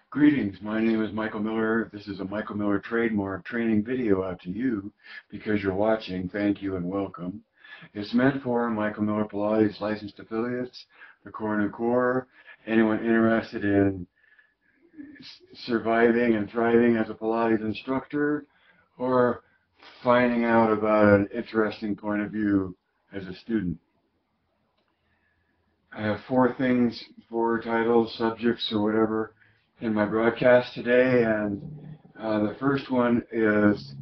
Greetings, my name is Michael Miller. This is a Michael Miller trademark training video out to you because you're watching. Thank you and welcome. It's meant for Michael Miller Pilates licensed affiliates, the Core and Core, anyone interested in surviving and thriving as a Pilates instructor, or finding out about an interesting point of view as a student. I have four titles, subjects, or whatever in my broadcast today, and the first one is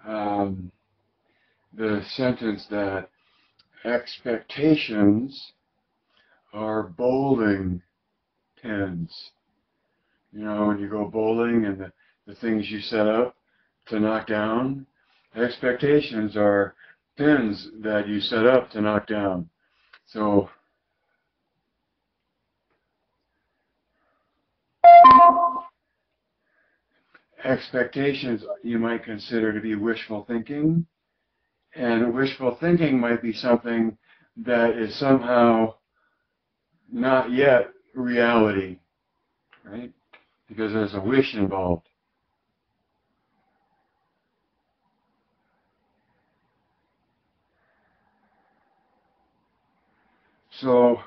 the sentence that expectations are bowling pins. You know, when you go bowling and the things you set up to knock down, expectations are pins that you set up to knock down. So expectations you might consider to be wishful thinking, and wishful thinking might be something that is somehow not yet reality, right? Because there's a wish involved. So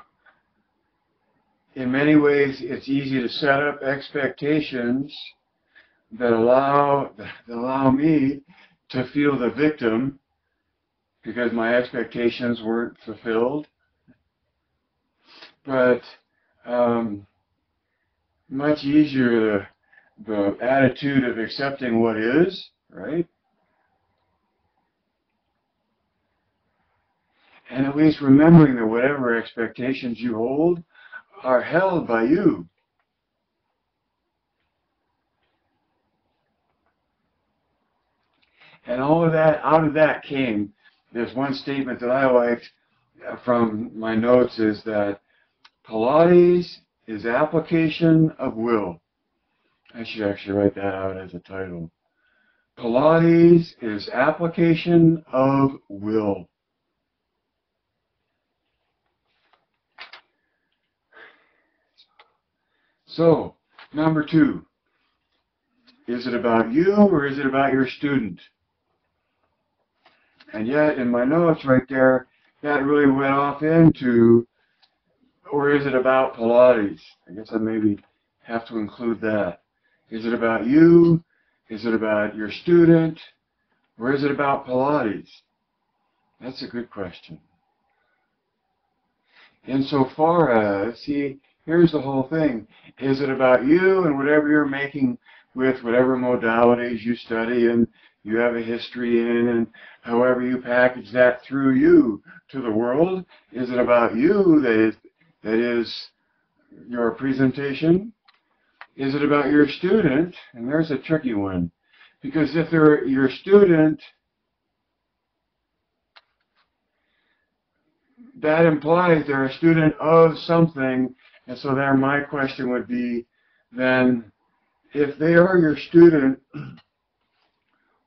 in many ways it's easy to set up expectations that allow me to feel the victim because my expectations weren't fulfilled. But much easier the attitude of accepting what is, right? And at least remembering that whatever expectations you hold are held by you. And all of that, out of that came, there's one statement that I liked from my notes, is that Pilates is application of will. I should actually write that out as a title. Pilates is application of will. So, number two, is it about you or is it about your student? And yet, in my notes right there, that really went off into, or is it about Pilates? I guess I maybe have to include that. Is it about you? Is it about your student? Or is it about Pilates? That's a good question. Insofar as, see, here's the whole thing. Is it about you and whatever you're making with whatever modalities you study and you have a history in, and however you package that through you to the world? Is it about you that is your presentation? Is it about your student? And there's a tricky one. Because if they're your student, that implies they're a student of something. And so there my question would be, then, if they are your student,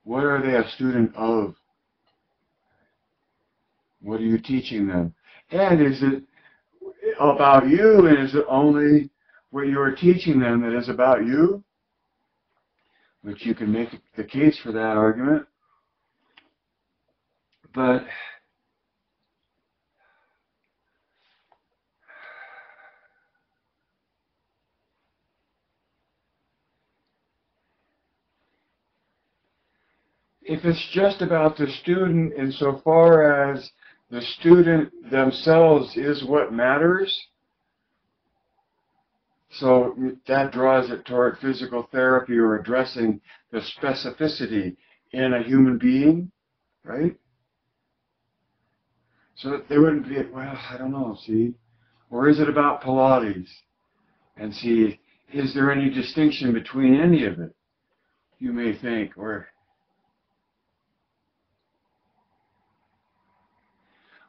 what are they a student of? What are you teaching them? And is it about you, and is it only what you are teaching them that is about you? Which you can make the case for that argument. But if it's just about the student insofar as the student themselves is what matters, so that draws it toward physical therapy or addressing the specificity in a human being, right? So that they wouldn't be, well, I don't know, see? Or is it about Pilates? And see, is there any distinction between any of it? You may think, or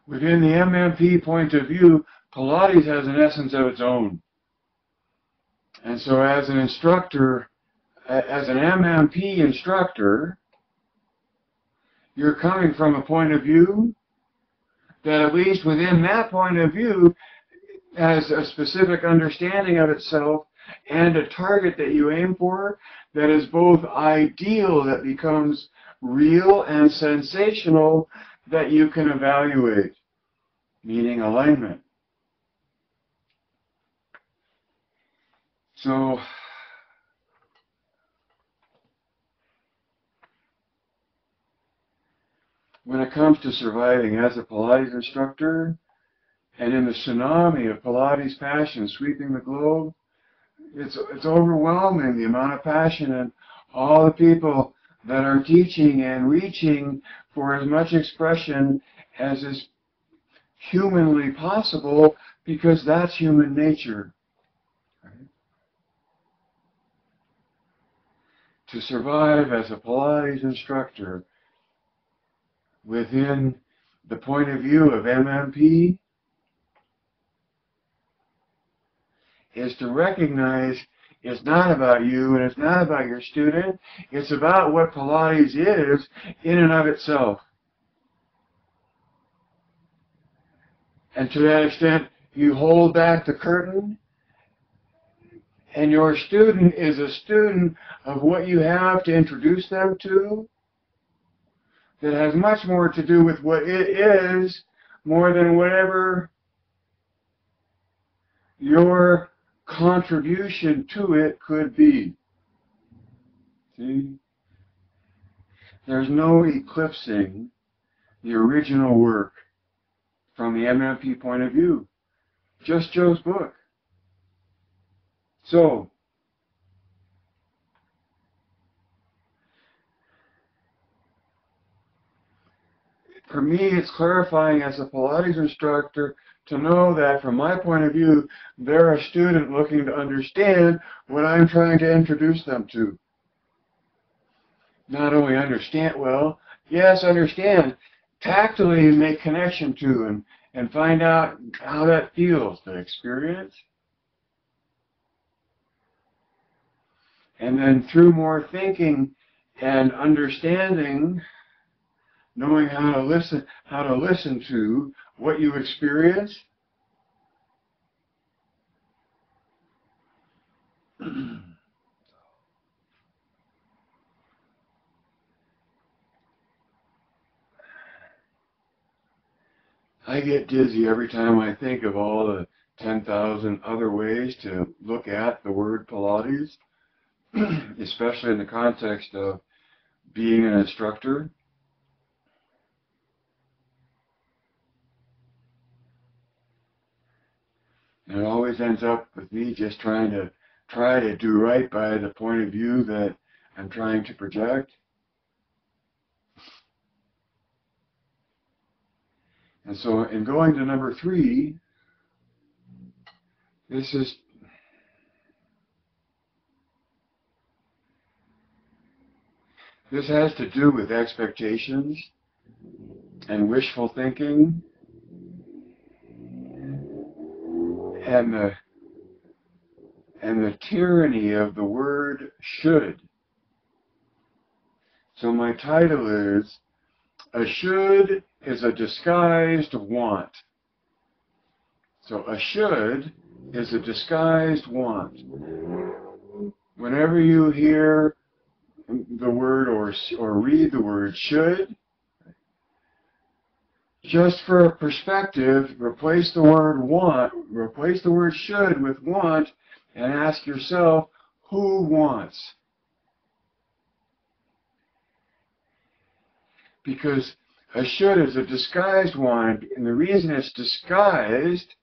within the MMP point of view, Pilates has an essence of its own. And so as an instructor, as an MMP instructor, you're coming from a point of view that at least within that point of view has a specific understanding of itself and a target that you aim for that is both ideal, that becomes real, and sensational, that you can evaluate, meaning alignment. So, when it comes to surviving as a Pilates instructor, and in the tsunami of Pilates passion sweeping the globe, it's overwhelming, the amount of passion and all the people that are teaching and reaching for as much expression as is humanly possible, because that's human nature. Right? To survive as a Pilates instructor within the point of view of MMP is to recognize it's not about you and it's not about your student. It's about what Pilates is in and of itself. And to that extent, you hold back the curtain, and your student is a student of what you have to introduce them to, that has much more to do with what it is, more than whatever your contribution to it could be. See? There's no eclipsing the original work from the MMP point of view. Just Joe's book. So, for me, it's clarifying as a Pilates instructor to know that, from my point of view, they're a student looking to understand what I'm trying to introduce them to. Not only understand, well, yes, understand, tactily make connection to, and find out how that feels, the experience. And then through more thinking and understanding, knowing how to listen to what you experience, I get dizzy every time I think of all the 10,000 other ways to look at the word Pilates, especially in the context of being an instructor. And it always ends up with me just trying to do right by the point of view that I'm trying to project. And so in going to number 3, this has to do with expectations and wishful thinking and the tyranny of the word should. So my title is, A Should is a Disguised Want. So a should is a disguised want. Whenever you hear the word or read the word should, just for perspective, replace the word want, replace the word should with want, and ask yourself, who wants? Because a should is a disguised want, and the reason it's disguised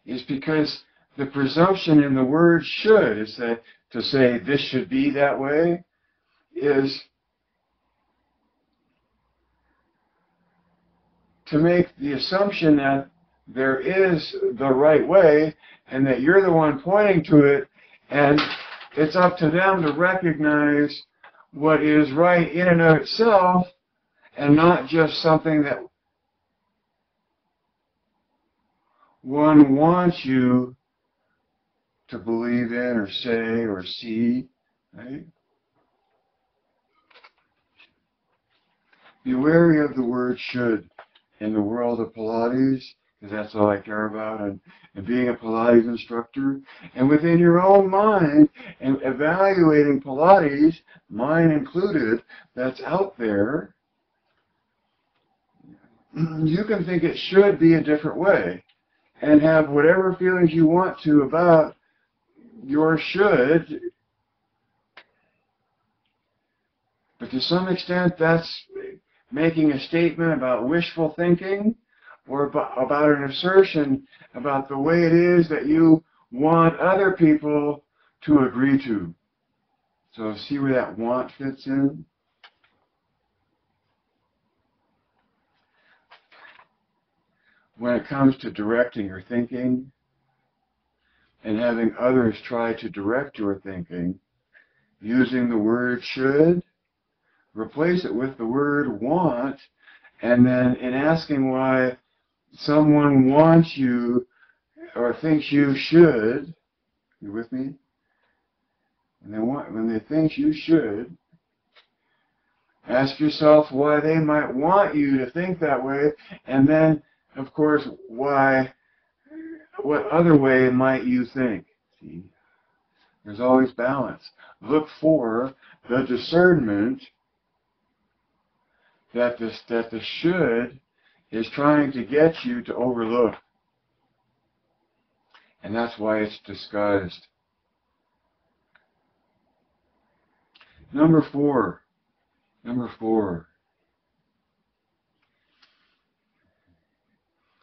is because the presumption in the word should is that to say this should be that way is to make the assumption that there is the right way and that you're the one pointing to it, and it's up to them to recognize what is right in and of itself and not just something that one wants you to believe in or say or see, right? Be wary of the word should. in the world of Pilates, because that's all I care about, and being a Pilates instructor, and within your own mind, and evaluating Pilates, mine included, that's out there, you can think it should be a different way, and have whatever feelings you want to about your should, but to some extent that's making a statement about wishful thinking, or about an assertion about the way it is that you want other people to agree to. So see where that want fits in? When it comes to directing your thinking and having others try to direct your thinking, using the word should, replace it with the word want, and then in asking why someone wants you or thinks you should, you with me? When they think you should, ask yourself why they might want you to think that way, and then, of course, what other way might you think? See? There's always balance. Look for the discernment that the should is trying to get you to overlook. And that's why it's disguised. Number four.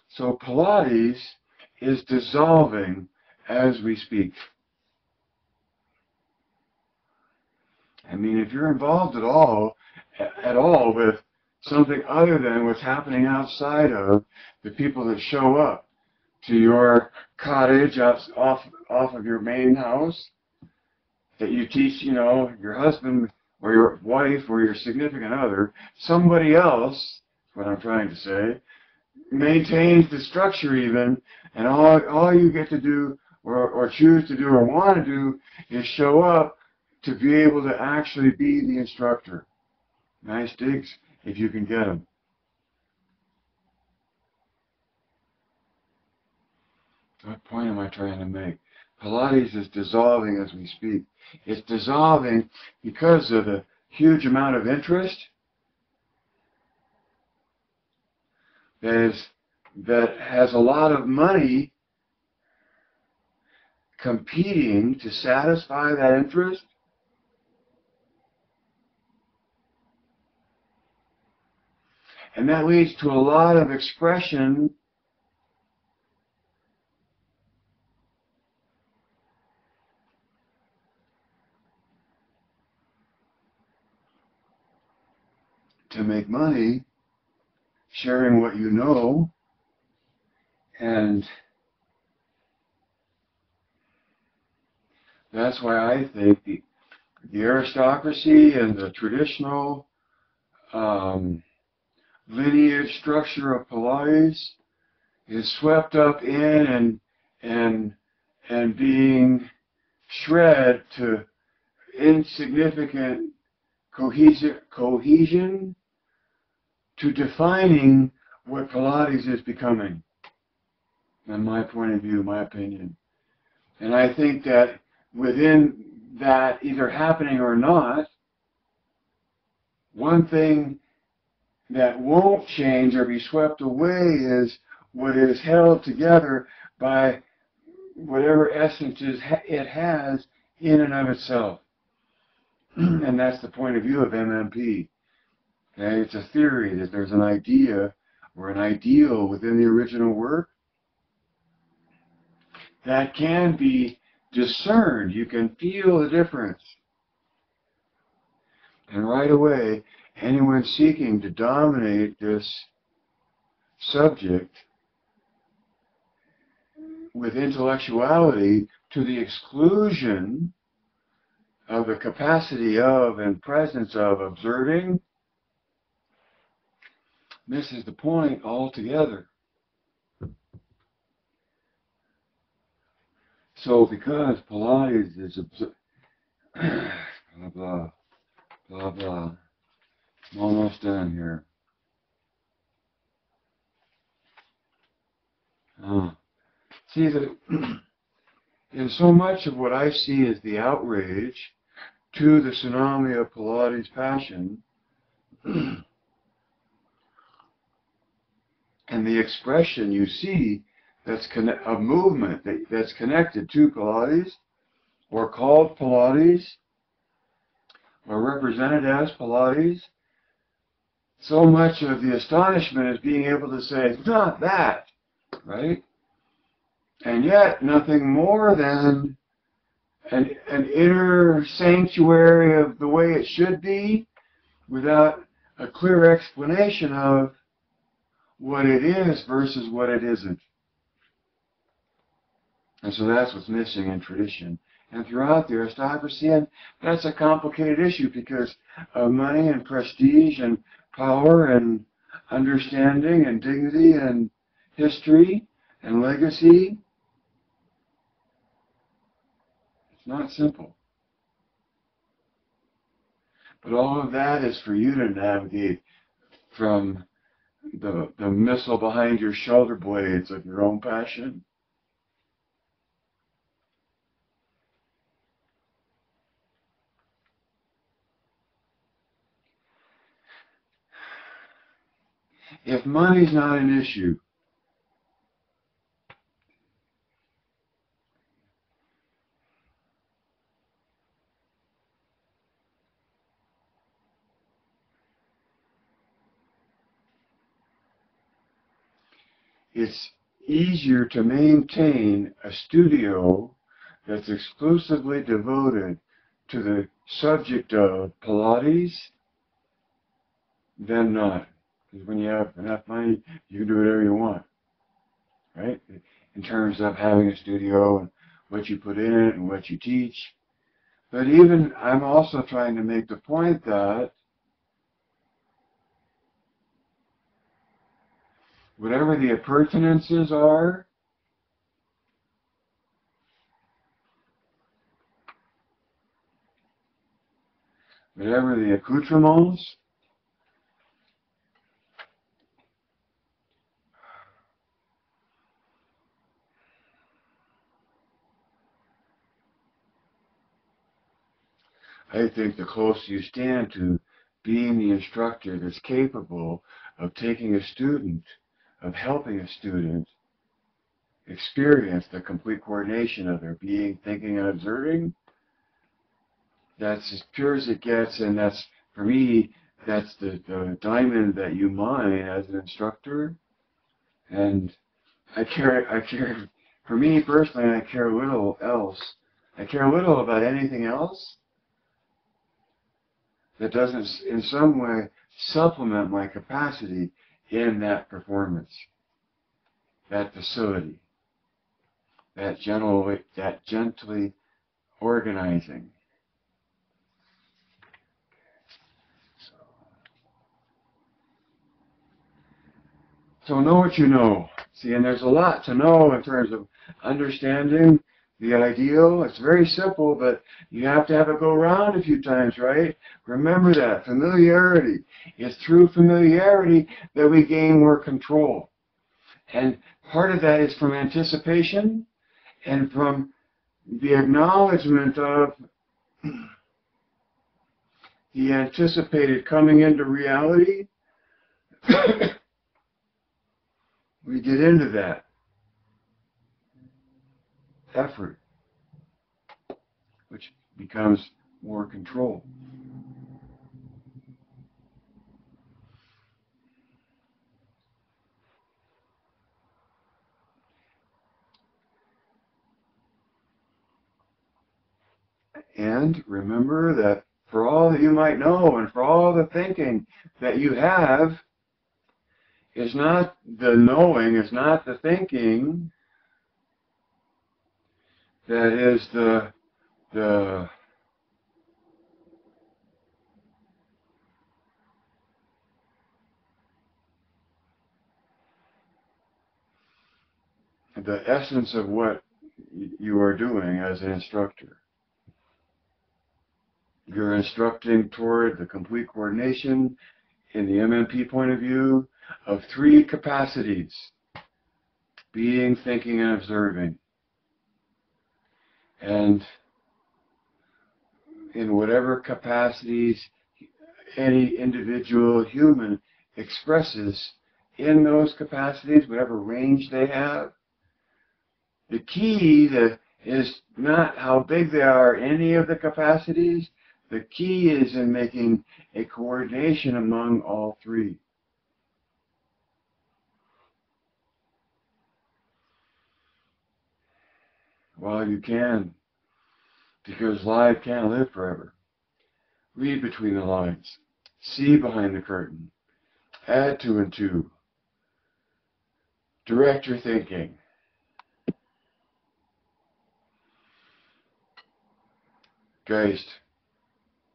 So Pilates is dissolving as we speak. I mean, if you're involved at all with something other than what's happening outside of the people that show up to your cottage off of your main house, that you teach, your husband or your wife or your significant other, somebody else, what I'm trying to say, maintains the structure even, and all you get to do or choose to do or want to do is show up to be able to actually be the instructor. Nice digs if you can get them. What point am I trying to make? Pilates is dissolving as we speak. It's dissolving because of the huge amount of interest that has a lot of money competing to satisfy that interest. And that leads to a lot of expression to make money, sharing what you know, and that's why I think the aristocracy and the traditional lineage structure of Pilates is swept up in and being shred to insignificant cohesion to defining what Pilates is becoming, in my point of view, my opinion. And I think that within that, either happening or not, one thing that won't change or be swept away is what is held together by whatever essences it has in and of itself. And that's the point of view of MMP. Okay? It's a theory that there's an idea or an ideal within the original work that can be discerned. You can feel the difference. And right away, anyone seeking to dominate this subject with intellectuality to the exclusion of the capacity of and presence of observing misses the point altogether. So because Pilates is blah, blah, blah, blah. I'm almost done here. See, that in so much of what I see as the outrage to the tsunami of Pilates passion, and the expression you see that's a movement that's connected to Pilates, or called Pilates, or represented as Pilates, so much of the astonishment is being able to say, it's not that, right? And yet, nothing more than an inner sanctuary of the way it should be, without a clear explanation of what it is versus what it isn't. And so that's what's missing in tradition. And throughout the aristocracy, and that's a complicated issue because of money and prestige and power and understanding and dignity and history and legacy. It's not simple. But all of that is for you to navigate from the missile behind your shoulder blades of your own passion. If money's not an issue, it's easier to maintain a studio that's exclusively devoted to the subject of Pilates than not. Because when you have enough money, you can do whatever you want, right? In terms of having a studio and what you put in it and what you teach. But even, I'm also trying to make the point that whatever the appurtenances are, whatever the accoutrements, I think the closer you stand to being the instructor that's capable of taking a student, of helping a student experience the complete coordination of their being, thinking, and observing, that's as pure as it gets, and that's, for me, that's the diamond that you mine as an instructor. And I care, for me personally, I care little else. I care little about anything else that doesn't in some way supplement my capacity in that performance, that facility, that gently organizing. So know what you know. See, and there's a lot to know in terms of understanding the ideal. It's very simple, but you have to have it go around a few times, right? Remember that. Familiarity. It's through familiarity that we gain more control. And part of that is from anticipation and from the acknowledgement of the anticipated coming into reality. We get into that effort, which becomes more control. And remember that for all that you might know and for all the thinking that you have, is not the knowing, is not the thinking that is the essence of what you are doing as an instructor. You're instructing toward the complete coordination in the MMP point of view of three capacities: being, thinking, and observing. And in whatever capacities any individual human expresses in those capacities, whatever range they have, the key is not how big they are, any of the capacities. The key is in making a coordination among all three. While you can, because life can't live forever. Read between the lines. See behind the curtain. Add two and two. Direct your thinking. Geist.